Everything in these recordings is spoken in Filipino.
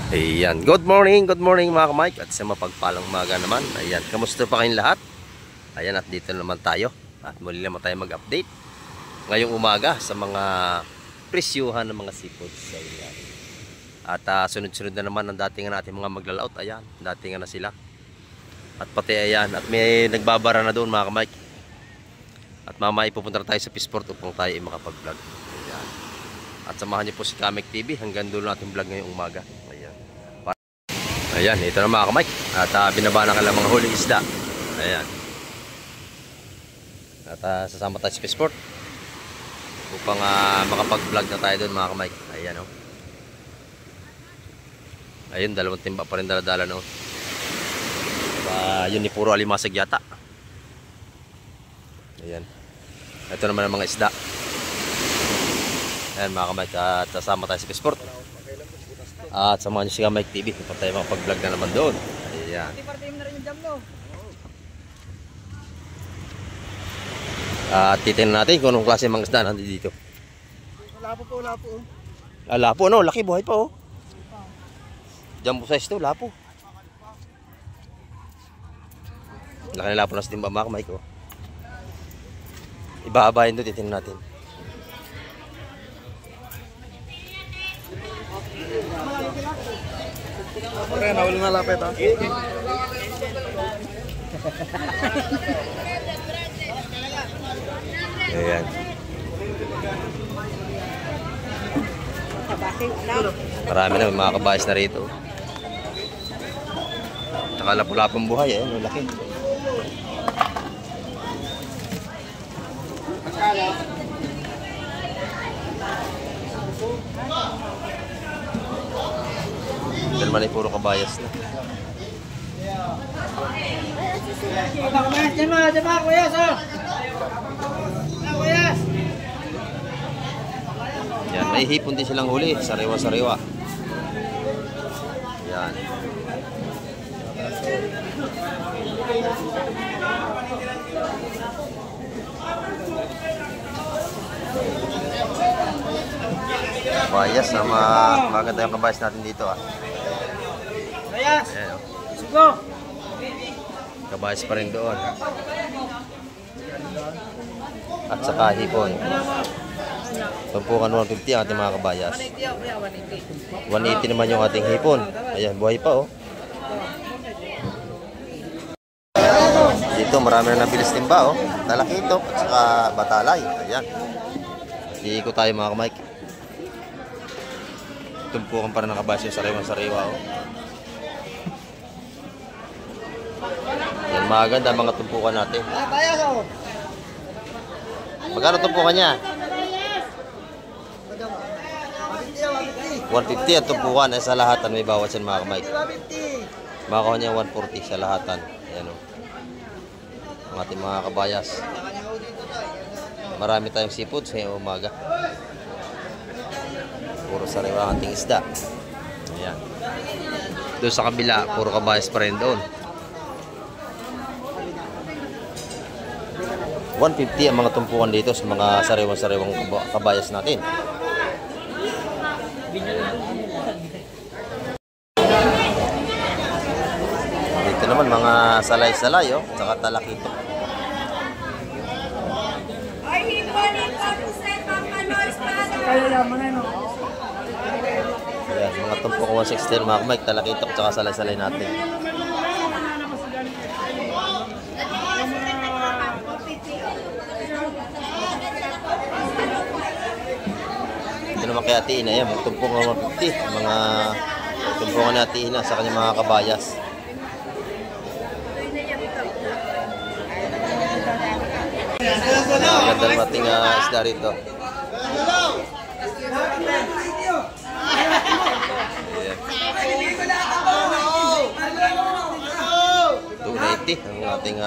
Ayan, good morning mga ka-Mike. At sa mapagpalang umaga naman. Ayan, kamusta pa kayong lahat? Ayan, at dito naman tayo. At muli naman tayo mag-update ngayong umaga sa mga presyuhan ng mga seafoods. Ayan. At sunod-sunod na naman ang datingan natin mga maglalaot. Ayan, datingan na sila. At pati ayan, at may nagbabara na doon mga ka-Mike. At mamaya pupunta tayo sa Peaceport upang tayo makapag-vlog. Ayan. At samahan niyo po si Kamek TV hanggang dulo natin vlog ngayong umaga. Ayan, ito na mga ka-Mike. At binaba na ka lang mga huling isda. Ayan. At sasama tayo sa Peaceport upang makapag-vlog na tayo doon mga ka-Mike. Ayan o. Ayun, dalawang timba pa rin dala-dala no. Yun ni puro alimasag yata. Ayan. Ito naman ang mga isda. Ayan mga ka-Mike. At sasama tayo sa Peaceport. At samahan nyo si Kamek TV. Ipag tayo makapag-vlog na naman doon. Ayan. At titingnan natin kung anong klase mga isda nandito dito. Lapo po, lapo. Lapo no, laki buhay pa oh. Jumbo size to, lapo. Laki na lapo na sa timba mga Kamek oh. Ibabayin doon, titingnan natin. Kaya nawala na lapit ha. Ayan. Marami na mga kabayas na rito. Nakalapulapong buhay eh, laki. Dahil man ay puro kabayas na. Yan, may hipon din silang huli. Sariwa-sariwa. Yan. Kabayas, maganda yung kabayas natin dito ah. Ayas! Ayan, oh. Sugo! Kabayas pa rin doon. At saka hipon. Tumpukan 150 ang ating mga kabayas. 180 naman yung ating hipon. Ayan, buhay pa oh. Dito marami na nabilis timba oh. Talakito at saka batalay. Ayan. Iiko tayo mga ka-Mike. Tumpukan pa rin ng kabayas yung sariwa-sariwa oh. Yan, maganda mga tumpukan natin. Magkano tumpukan niya? 150 at tumpukan ay sa lahatan may bawas yan mga ka-Mike. Makakuha niya 140 sa lahatan. Ayan o. Ang ating mga kabayas. Marami tayong seafood sa umaga. Puro sariwa ang ating isda. Ayan. Doon sa kabila, puro kabayas pa rin doon. 150 ang mga tumpukan dito sa mga sariwang kabayas natin. Dito naman mga salay-salay oh, saka talakito. Ayan, mga tumpukan 160 mga Mike, talakito at saka salay-salay natin. Naman kay Ate Ina yan, magtumpungan 150 mga tumpungan ni Ate Ina sa kanyang mga kabayas. Ganda ng ating isda rito. Ayan. 280 ang ating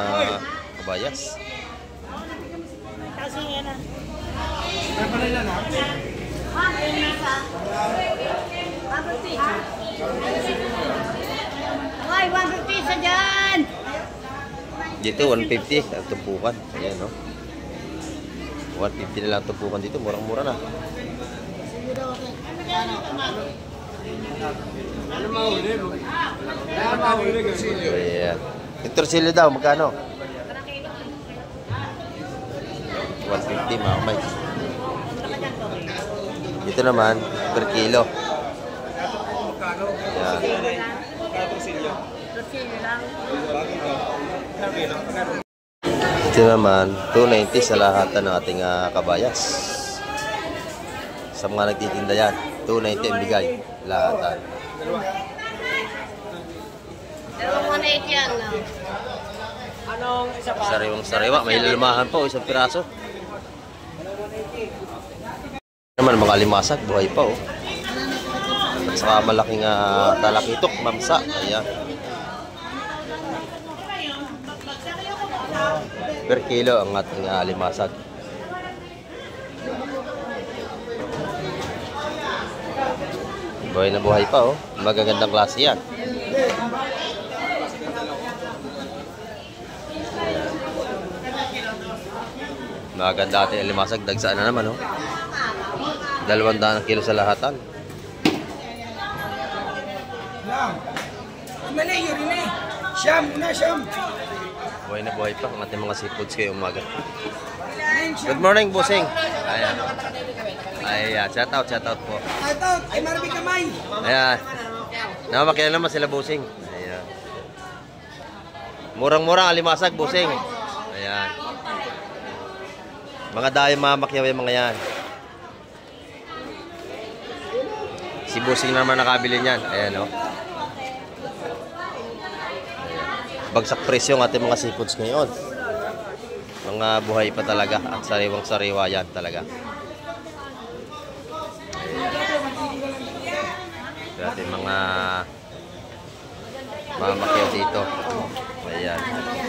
kabayas. Ay, 150 sa dyan! Dito 150 ang tumpukan. Ayan no. 150 na lang tumpukan dito, murang-mura na. Ayan. Yung torsilyo daw, magkano? 150 mga kamay. Dito naman, per kilo. Ayan. Ito naman, 290 sa lahatan ng ating kabayas. Sa mga nagtitinda yan, 290 ang bigay. Lahatan. Dalawang 180 yan. Sariwang sariwa. May lulumahan pa o isang piraso. Naman mga limasag, buhay pa o. At saka malaking talakitok, mamsa. Ayan. Per kilo ang ating limasag. Buhay na buhay pa oh. Magagandang klase yan. Ayan. Magaganda ating limasag. Dagsaan na naman oh. 200 kilo sa lahatan. Siyam, una siyam. Buhay na buhay pa ang ating mga seafoods kayo umaga. Good morning, bossing. Ayan. Ayan, shout out po. Shoutout, ay Marami Kamay. Ayan. Namakilala naman sila, bossing. Ayan. Murang-murang alimasag, bossing. Ayan. Mga dayo mamakyaw yung mga yan. Si bossing naman nakabili niyan. Ayan, oh. Bagsak presyo ng ating mga seafoods ngayon. Mga buhay pa talaga at sariwang sariwa yan talaga. Ito ating mga mamakyaw dito. Ayan.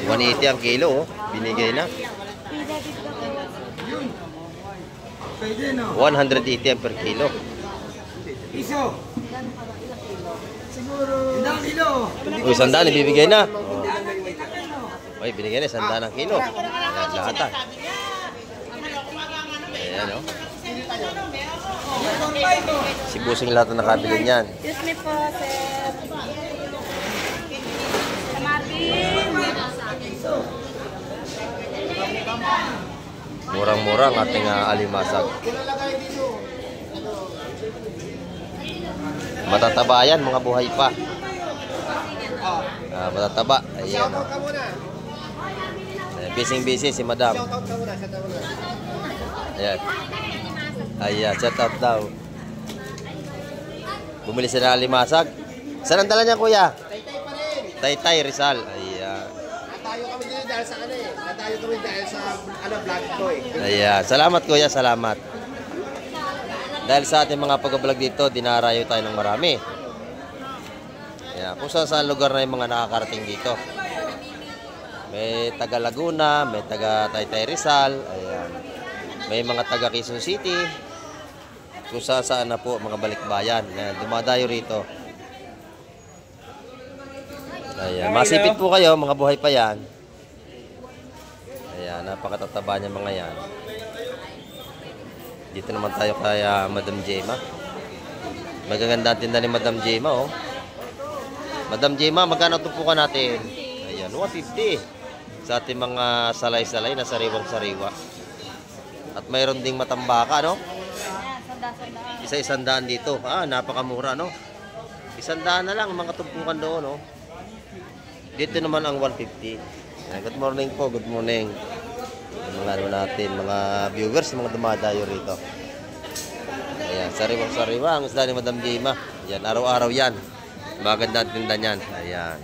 180 ang kilo oh. Binigay na. 180 ang per kilo. Piso. Siguro. 100 kilo. Uy, 100 ibibigay na. Uy, binigay na 100 ang kilo. Ayan, lahat. Ayan, oh. Si Busing lahat na nakabili niyan. Excuse me po, sir. Murang-murang ating alimasag. Matataba yan, mga buhay pa. Matataba. Ayan. Busy si madam. Ayan. Ayan, shout out daw. Bumili sila ng alimasag. Saan ang dala niya, kuya? Taytay Rizal. Ayan. Natayo kami dito dahil sa ano eh. Natayo kami dahil sa vlog ko eh. Ayan. Salamat, kuya. Salamat. Dahil sa ating mga pag-vlog dito, dinarayo tayo ng marami. Ayan. Kung saan lugar na yung mga nakakarating dito. May taga Laguna, may taga Taytay Rizal. Ayan. May mga taga Quezon City. Kung saan na po mga balikbayan. Ayan. Dumadayo rito. Ayan. Masipit po kayo, mga buhay pa yan. Ayan, napakatataba niya mga yan. Dito naman tayo kay Madam Jema. Magaganda ang tinda ni Madam Jema, oh. Madam Jema, magkano tupukan natin? Ayan, 150. Sa ating mga salay-salay na sariwang-sariwa. At mayroon ding matambaka, no? Isa-100 dito. Napakamura, no? 100 na lang mga tumpukan doon, no? Dito naman ang 150. Good morning po, good morning. Mga ano natin, mga viewers, mga dumadayo rito. Ayan, sariwang-sariwa ang isda ni Madam Jema. Ayan, araw-araw yan. Maganda ang tinda niyan. Ayan.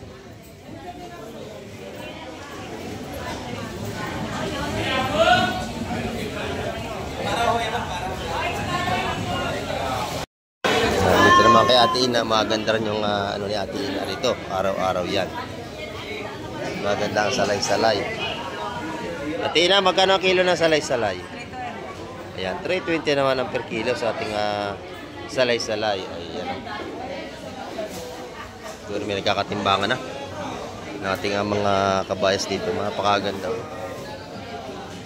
Dito naman kay Ate Ina, maganda rin yung ano ni Ate Ina rito. Araw-araw yan. Maganda ang salay-salay. Ate Ina, magkano ang kilo ng salay-salay? Ayan, 320 naman ang per kilo sa ating salay-salay. Ayan. Siguro may nagkakatimbangan na. Ng ating mga kabayas dito. Mga pakaganda.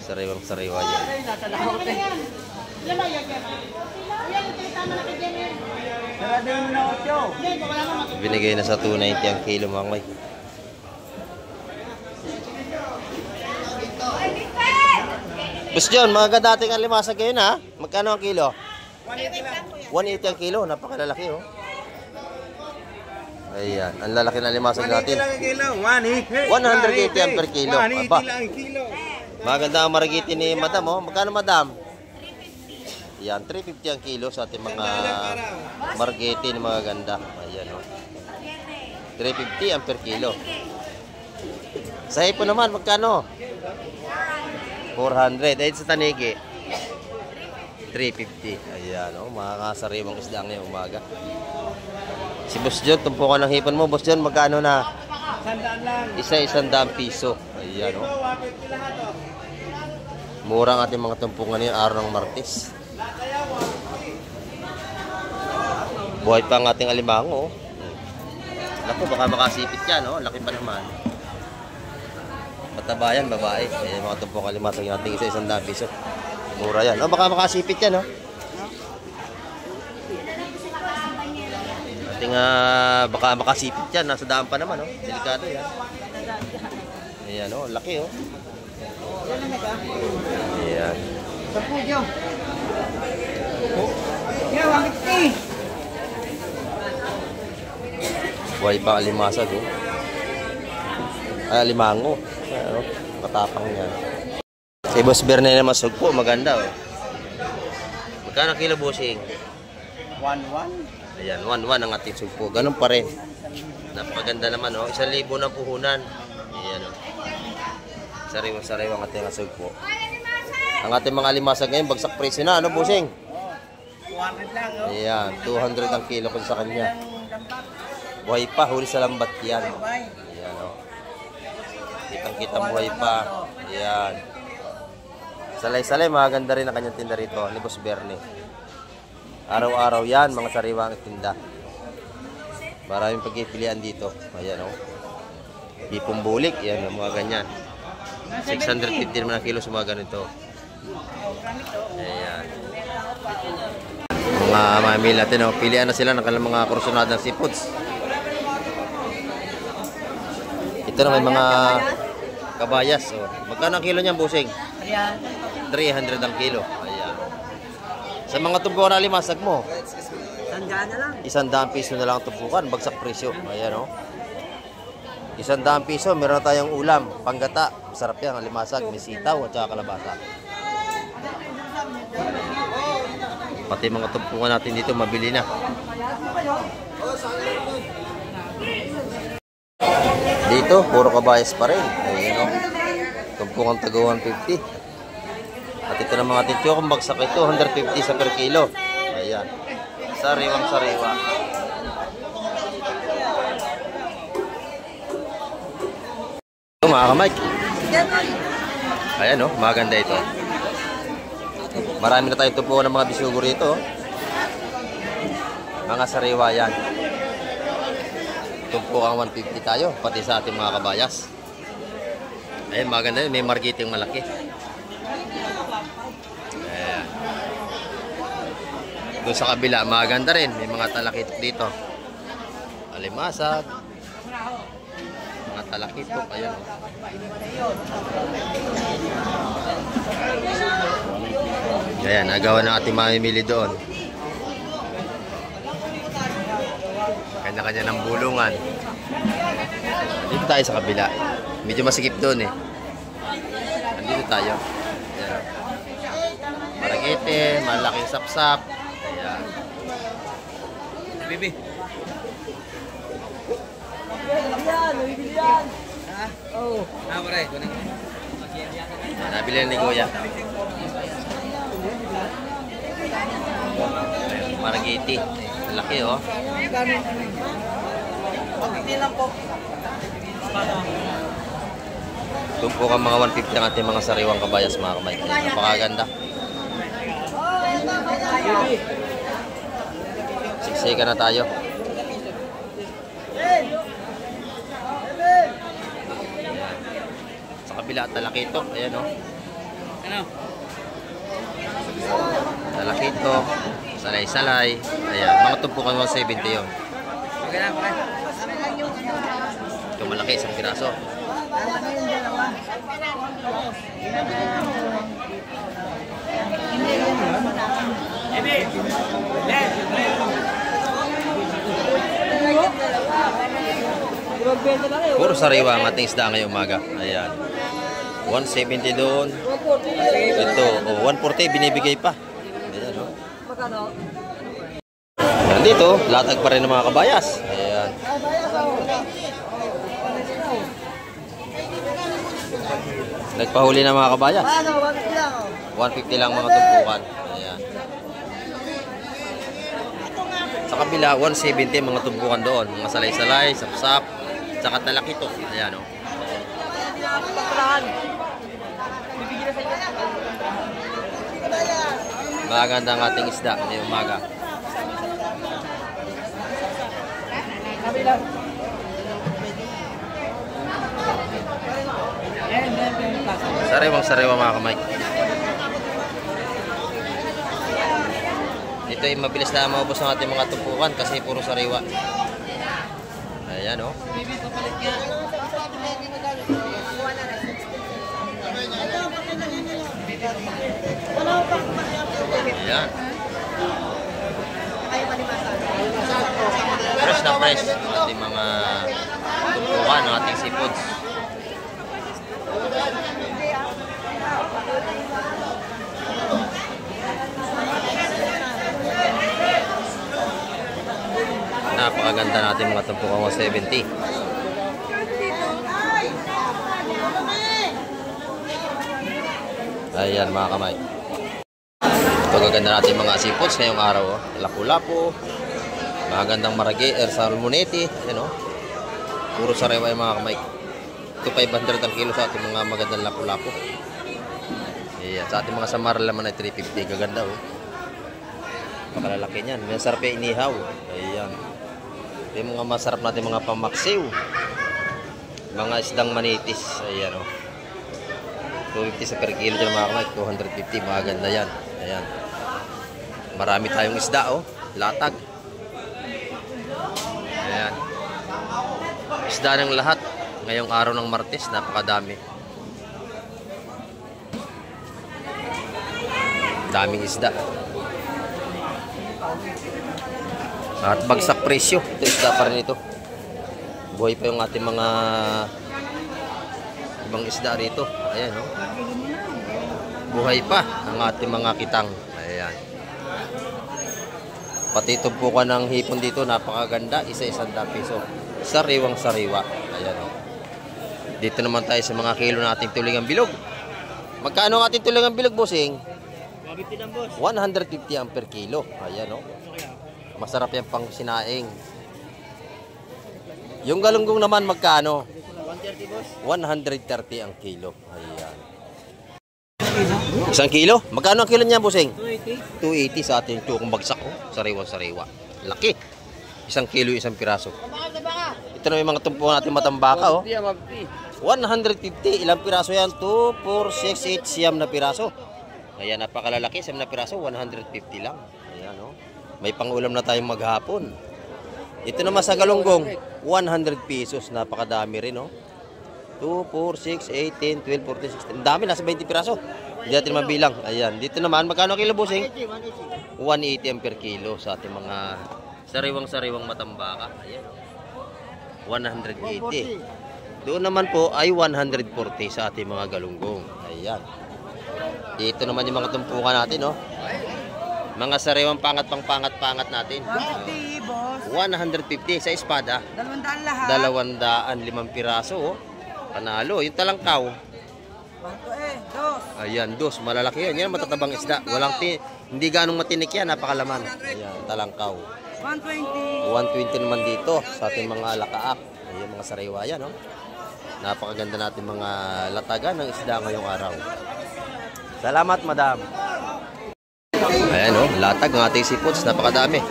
Sariwang-sariwa yan. Binigay na sa 290 ang kilo mga kamay. Boss John, mga dating alimasag ngayon ha? Magkano ang kilo? 180 ang kilo, napakalalaki oh. Ayan, ang lalaki na alimasag natin. 180 ang per kilo. Aba. Maganda ang maragiti ni Madam oh. Magkano Madam? Ayan, 350 ang kilo sa ating mga maragiti ni mga ganda. Ayan oh. 350 ang per kilo. Sa hipon naman, magkano? 400. Ayun sa tanigi. 350. Ayan oh, mga kasariwang isda ngayong umaga. Si Boss John, tumpukan ng hipon mo. Boss John, magkano na? 100 piso. Ayan oh. Mura ang ating mga tumpungan ngayon, araw ng Martes. Buhay pa ang ating alimango oh. Naku, baka makasipit yan oh. Laki pa naman. Patabayan, babae. Ayan mga tumpukan alimasag natin, isa 100 piso. Mura yan. Oh, baka makasipit yan oh. Baka makasipit yan, nasa daan pa naman oh. Delikado yan. Ayan oh, laki oh. Ayan. Buhay pa alimasag oh. Ay, alimango. Ayan oh, matapang yan. Si Boss Berne na masugpo, maganda oh. Magkano kilo bossing? 1-1. Ayan, 1-1 ang ating sugpo. Ganun pa rin. Napaganda naman, oh. 1,000 na puhunan. Ayan, oh. Sariwa-sariwa ang ating sugpo. Ang ating mga alimasag ngayon, bagsak presyo na. Ano, busing? 200 lang, oh. Ayan, 200 ang kilo kung sa kanya. Buhay pa, huli sa lambat yan. Ayan, oh. Kitang-kita buhay pa. Ayan. Salay-salay, maganda rin ang kanyang tinda rito ni Boss Berne. Araw-araw yan, mga sariwang tinda. Maraming pagpipilian dito. Ayan o. Bipong bulik, yan ang mga ganyan. 650 naman ang kilo sa mga ganito. Ayan. Mga mamili natin o. Pilihan na sila ng kanilang mga kursunadang seafoods. Ito na may mga kabayas. O. Magkano ang kilo niyan, busing? 300 ang kilo. Ayan. Sa mga tumpukan na alimasag mo, 100 na lang. 100 piso na lang ang tumpukan, bagsak presyo. Ayan o. 100 piso, meron na tayong ulam, panggata. Masarap yan, alimasag, may sitaw at saka kalabasa. Pati mga tumpukan natin dito, mabili na. Dito, puro kabayas pa rin. Ayan o. Tumpukan taga 150. At ito na mga tityo, kung bagsak ito, 150 sa per kilo. Ayan. Sariwang sariwa. Ito mga kamay. Ayan o, maganda ito. Marami na tayo tumpukan ng mga bisugo rito. Mga sariwa yan. Tumpukan 150 tayo, pati sa ating mga kabayas. Ayan, maganda yun. May marketing malaki. Ayan. Doon sa kabila, maganda rin. May mga talakitok dito. Alimasag. Mga talakitok. Ayan. Ayan, nagawa ng ating mamimili doon. Kanya-kanya ng bulungan. Dito tayo sa kabila. Medyo masikip doon eh. Andito tayo. Ayan. Maragete, malaking sapsap. Ayan. Bibi. Oh. Pare, kunin. Nabili na ni Kuya. Maragete. Laki oh. Hindi lang po. Tumpok ang mga 150 ang ating mga sariwang kabayas mga kamay. Napakaganda. Siksika na tayo. Ayan. Sa kabila talakitok. Ayan o. Talakitok. salay-salay. Ayan, mga tumpukan 170 yun. Ito malaki, isang piraso. Puro sariwa ang ating isda ngayong umaga. Ayan. 170 doon. Ito, 140 binibigay pa. Ayan, oh. Nandito, latag pa rin ng mga kabayas. Ayan. Nagpahuli na mga kabayas. 150 lang mga tumpukan. Ayan. Sa kabila, 170 mga tumpukan doon. Mga salay-salay, sapsap, saka talakito. Ayan, oh. Maganda ang ating isda ngayong umaga. Sariwang-sariwa mga kamay. Ito ay mabilis na maubos ang ating mga tumpukan kasi puro sariwa. Ayan, oh. Ayan. Fresh na fresh ating mga tumpukan ng ating seafoods. Napakaganda natin mga tumpukan 170. Ayan mga kamay. Pagaganda natin mga seafoods ngayong araw, oh. Lapu-lapu, magandang maragi, salmonete, ano? Puro sariwa yung mga kamay. Ito 500 ang kilo sa ating mga magandang lapu-lapu. Ayan, sa ating mga samar laman ay 350, gaganda, oh. Pakalalaki niyan. May sarap yung inihaw. Ayan. Ito yung mga masarap natin mga pamaksiw. Mga isdang manitis. Ayan, oh. 250 sa per kilo dyan mga kamay. 250, maganda yan. Ayan. Marami tayong isda, oh. Latag. Ayan. Isda ng lahat. Ngayong araw ng Martes, napakadami. Daming isda. At bagsak presyo. Ito isda pa rin ito. Buhay pa yung ating mga ibang isda rito. Ayan, oh. Buhay pa ang ating mga kitang. Ayan. Pati tumpukan ng hipon dito, napakaganda. Isa-100 piso. Sariwang sariwa. Ayan, oh. Dito naman tayo sa mga kilo nating tulingang bilog. Magkano ang ating tulingang bilog, bossing? 150 ang per kilo. Ayan, oh. Masarap yan pang sinaing. Yung galunggong naman magkano? 130 ang kilo. Ayan. 1 kilo? Magkano ang kilo niya, bossing? 280 sa ating tukong bagsak, oh. Sariwa-sariwa. Laki. 1 kilo, 1 piraso. Ito na may mga tumpuan natin matambaka, oh. 150. Ilang piraso yan? 2, 4, 6, 8, siyam na piraso. Ayan, napakalalaki. Siyam na piraso, 150 lang. Ayan, oh. May pangulam na tayong maghapon. Ito naman sa galunggong, 100 pesos. Napakadami rin, oh. 2, 4, 6, 8, 10, 12, 14, 16. Ang dami, nasa 20 piraso. Hindi natin mabilang. Ayan, dito naman, magkano kilo, bossing? 180 ang per kilo sa ating mga sariwang-sariwang matambaka. Ayan, oh. 180. Doon naman po ay 140 sa ating mga galunggong. Ayan. Dito naman yung mga tumpukan natin, oh. Mga sariwang pangat natin. 150 sa espada. 200 lahat. 200, 5 piraso, oh. Panalo. Yung talangkaw. Ayan, dos. Malalaki yan. Yan matatabang isda. Hindi ganong matinik yan. Napakalaman. Ayan, talangkaw. 120 naman dito sa ating mga lakaak. Ayan, mga sariwa yan, oh. Napakaganda natin mga latagan ng isda ngayong araw. Salamat, madam. Ayan, oh, latag ng ating seafoods. Napakadami.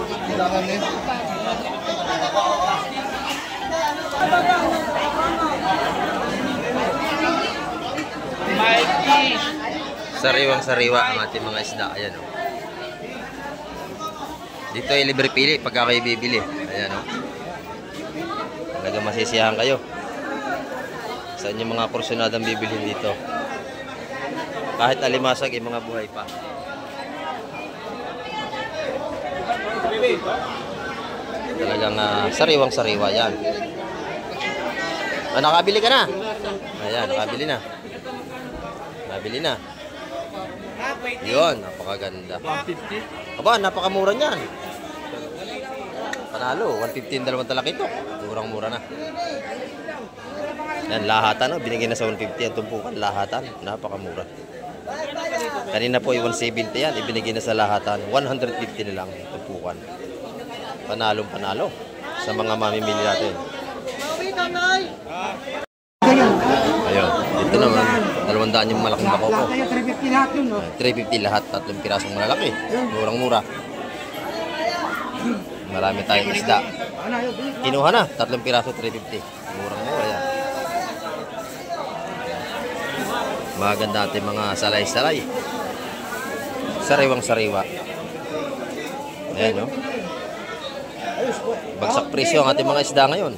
Sariwang-sariwa ang ating mga isda. Ayan, oh. Dito ay libre pili pagka kayo bibili. Ayan o. Talaga masisiyahan kayo. Saan yung mga kursunadang bibilhin dito. Kahit alimasag, yung mga buhay pa. Talagang sariwang-sariwa yan. Nakabili ka na? Ayan, nakabili na. Nakabili na. Yun, napakaganda. 150? Aba, napakamura niyan. Panalo, 150 dalawang talaki ito. Murang-mura na. Yan, lahatan, no? Binigyan na sa 150 ang tumpukan. Lahatan, napakamura. Kanina po yung 170 yan, ibinigay na sa lahatan. 150 na lang tumpukan. Panalong panalo sa mga mamimili natin. Ayun, dito naman, 200 yung malaking bako ko. 350 lahat yun, no? 350 lahat, 3 pirasong malalaki. Murang-mura. Marami tayong isda. Kinuha na, 3 piraso, 350. Murang-mura yan. Maganda natin mga salay-salay. Sariwang-sariwa. Ayan, no? Bagsak presyo ang ating mga isda ngayon.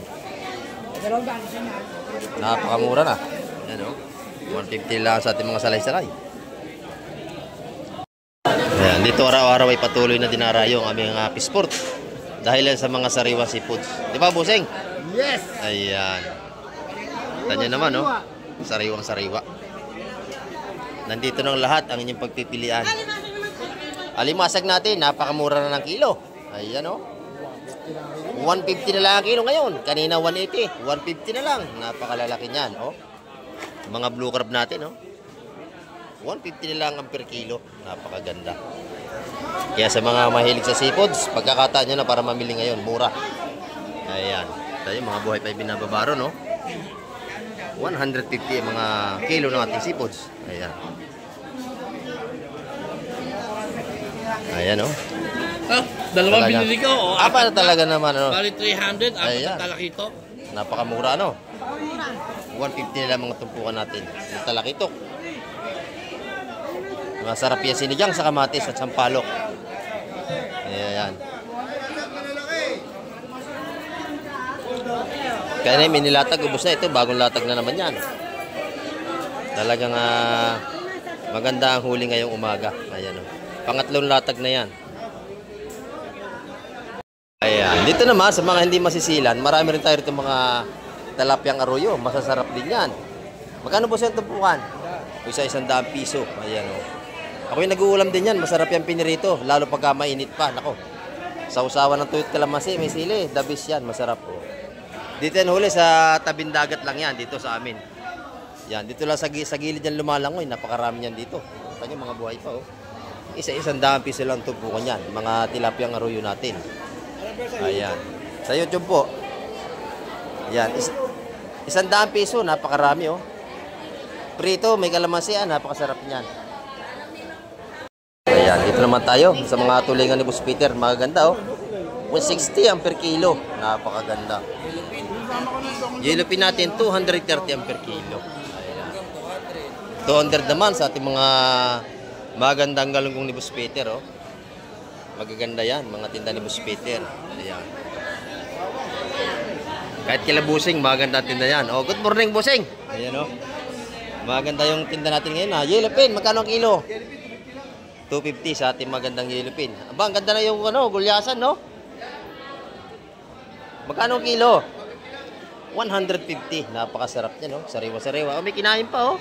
Napakamura na. Ayan, no? 150 lang sa ating mga salay-salay. Ayan, dito araw-araw ay patuloy na dinarayo ang aming pisport. Dahil sa mga sariwang seafoods. Di ba, Buseng? Yes! Ayan. Tanya naman, no? Sariwang-sariwa. Nandito ng lahat ang inyong pagpipilian. Alimasag natin, napakamura na ng kilo. Ayan, no? 150 na lang ang kilo ngayon. Kanina 180. 150 na lang. Napakalalaki niyan, oh. Mga blue crab natin, oh. 150 na lang ang per kilo. Napakaganda. Kaya sa mga mahilig sa seafoods, pagkakataan nyo na para mamili ngayon, mura. Ayan. Tayo, mga buhay pa binababaro, no? 150 ang mga kilo ng ating seafoods. Ayan. Ayan, oh. Dalawang binili ko. Oh, Apa talaga naman, ano? Bali 300, apat Ayan. ang talakito. Napakamura, ano? 150 na lang mga tumpukan natin. Yung talakitok. Masarap yan sinigang sa kamatis at sampalok. Ayan. Kaya na may nilatag, ubos na ito. Bagong latag na naman yan. Talagang maganda ang huli ngayong umaga. Ayan, oh. Pangatlong latag na yan. Ayan. Dito naman, sa mga hindi masisilan, marami rin tayo rito mga talapyang arroyo. Masasarap din yan. Magkano po sa tumpukan? Isa 100 piso. Ayan, oh. Ako yung nag-uulam din yan. Masarap yung pinirito. Lalo pagka mainit pa. Nako. Sausawan ng tuyot kalamansi. May sili. Dabis yan. Masarap po. Dito yan huli sa tabing dagat lang yan. Dito sa amin. Yan. Dito lang sa gilid yan lumalangoy. Napakarami yan dito. Ito mga buhay pa, oh. Isa 100 piso lang tumpukan yan. Mga tilapyang arroyo natin. Ayan. Sa YouTube po. Yan. 100 piso. Napakarami, oh. Prito. May kalamansi. Napakasarap yan. Ayan, dito naman tayo sa mga tulingan ni Boss Peter. Magaganda, oh. 160 ang per kilo. Napakaganda. Yellowfin natin, 230 ang per kilo. Ayan. 200 naman sa ating mga magandang galunggong ni Boss Peter, oh. Magaganda yan, mga tinda ni Boss Peter. Ayan. Kahit kila Busing, maganda tinda yan. Oh, good morning, Busing. Ayan, oh. Maganda yung tinda natin ngayon, ha. Yellowfin, magkano ang kilo? 250 sa ating magandang yellowfin. Aba, ang ganda na yung gulyasan, no? Magkano ang kilo? 150. Napakasarap niya, no? Sariwa-sariwa. Oh, may kinain pa, oh.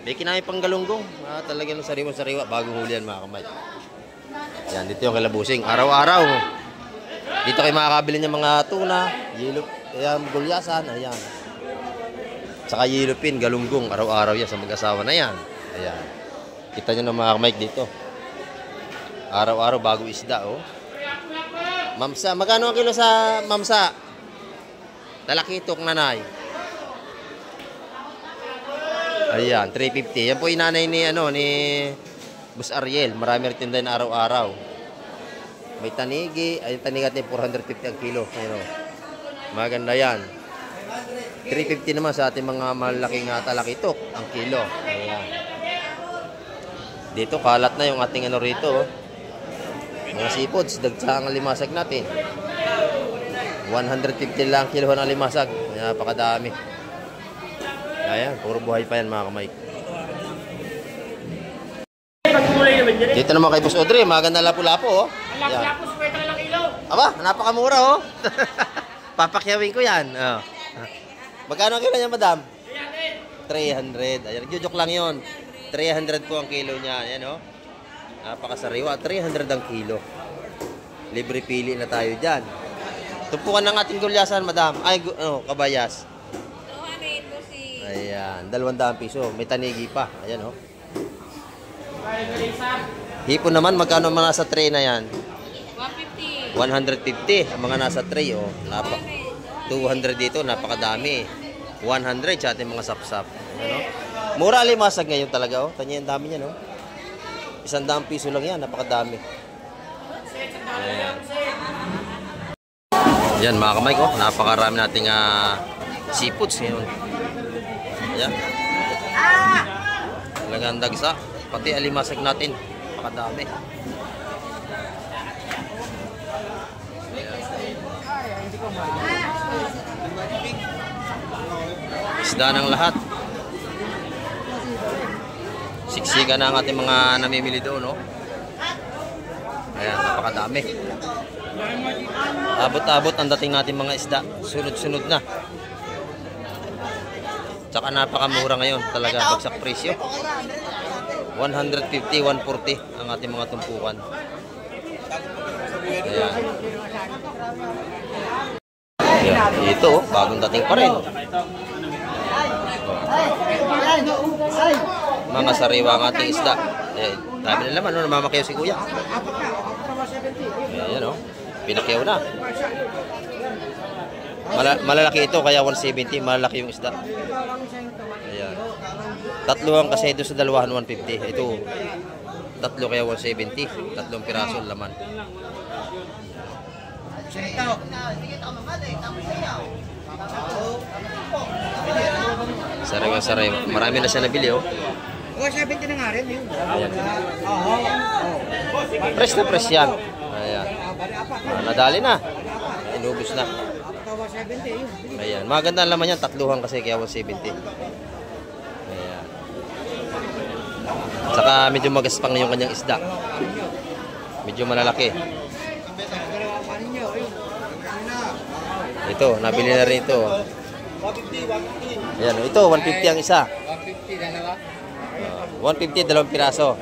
May kinain pang galunggong. Talagang sariwa-sariwa. Bagong huli yan, mga kamay. Yan, dito yung kalabusing. Araw-araw. Dito kayo makakabili ng mga tuna, gulyasan, ayan. Saka yellowfin, galunggong. Araw-araw yan sa mag-asawa na yan. Ayan. Kita nyo na mga Mike dito. Araw-araw bago isda, oh. Mamsa, magkano ang kilo sa mamsa? Talakitok, nanay. Ayan, 350. Yan po yung nanay ni Boss Ariel. Marami rin tindahan na araw-araw. May tanigi. Ay, tanigat niya 450 ang kilo. Ayun, maganda yan. 350 naman sa ating mga malaking talakitok ang kilo. Ayan. Dito kalat na yung ating rito, oh. Mga seafoods, dagsang limasag natin. 150 lang kilo ng limasag. Napakadami. Ayan, puro buhay pa yan mga kamay. Dito naman kay Boss Audrey, maganda lapu-lapu oh. Yan. Aba, napakamura oh. Papakyawin ko yan. Oh. Magkano ang kilo niya, madam? 300. Ayan, joke lang yon. 300 po ang kilo niya. Ayan oh. Napakasariwa. 300 ang kilo. Libre pili na tayo dyan. Tumpukan ng ating gulyasan, madam. Ay, kabayas. Ayan, 200 piso. May tanigi pa. Ayan oh. Hipon naman, magkano mga nasa tray na yan? 150. Ang mga nasa tray oh. 200 dito, napakadami. 100 sa ating mga sapsap. Ano? Mura limasag ngayon talaga oh. Tanya yung dami niya no. 100 piso lang yan, napakadami. Ayan. Yan mga kamay ko, napakarami nating seafoods ngayon. Ayan. Talagang dagsa. Pati alimasag natin. Napakadami. Isda ng lahat. Siksika na ang ating mga namimili doon, no? Ayan, napakadami. Abot-abot ang dating natin mga isda. Sunod-sunod na. Tsaka napakamura ngayon. Talaga, bagsak presyo. 150, 140 ang ating mga tumpukan. Ayan. Ayan. Ito, bagong dating pa rin. Mga sariwa ang ating isda. Dami na naman, namamakyaw si kuya. Ayan o, pinakyaw na. Malalaki ito, kaya 170, malalaki yung isda. Ayan. Tatluhan kasi doon sa dalawahan 150. Ito, tatlo kaya 170. Tatlong piraso laman. Sariwa. Marami na siya nabili oh. 70 na nga rin yun. Press na press yan. Ayan. Nadali na. Inubos na. Ayan. Maganda ang laman yan. Tatluhan kasi kaya 170. Ayan. Saka medyo magaspang na yung kanyang isda. Medyo malalaki. Ito, nabili na rin ito. Ayan, ito 150 ang isa. 150, dalawang piraso.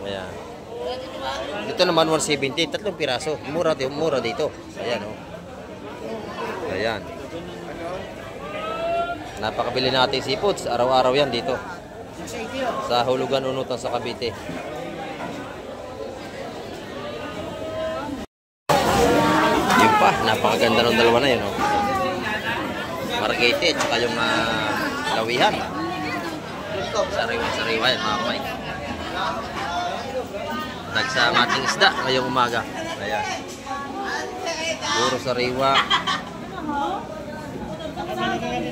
Ayan. Dito naman 170, tatlong piraso. Mura dito. Ayan oh. Ayan. Napakabili natin seafoods. Araw-araw yan dito. Sa Hulugan Unutan sa Cavite. Yun pa, napakaganda ng dalawa na yun oh. Margate, tsaka yung lawihan. Sariwa yan mga kamay. Nagsa ang ating isda ngayong umaga. Ayan. Puro sariwa.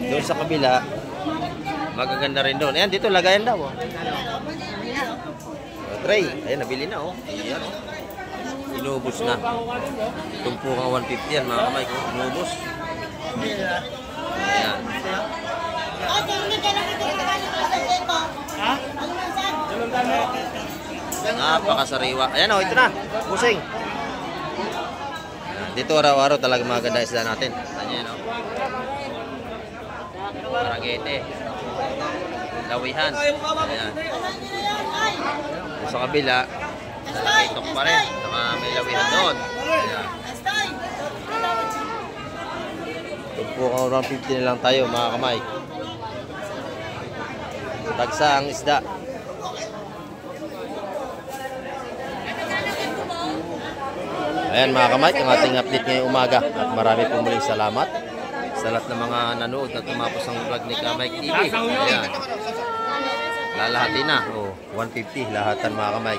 Doon sa kabila, magaganda rin doon. Ayan, dito lagayan daw. Oh. Tray. Ayan, nabili na oh. Ayan oh. Inubos na. Tumpukang 150 yan mga kamay ko. Inubos. Ayan. Napakasariwa. Ayan o, ito na. Pusing. Dito araw-araw talaga maganda isda natin. Ayan o. Maragete. Lawihan. Ayan. Sa kabila, nalakitok pa rin. Saka may lawihan doon. Ayan. Tumpukang 150 na lang tayo mga kamay. Tagsa ang isda. Ayan mga kamay, ang ating update ngayong umaga. At marami po muling salamat sa lahat ng mga nanood na tumapos ang vlog ni Kamay TV. Ayan. Lalahatin na. Oh, 150 lahatan mga kamay.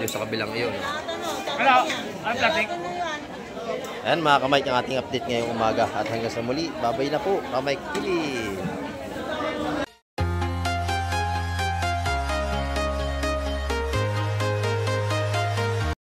Yung sa kabilang iyon. Hello, I'm plastic. Ayan mga kamay, ang ating update ngayong umaga. At hanggang sa muli, babay na po Kamay TV.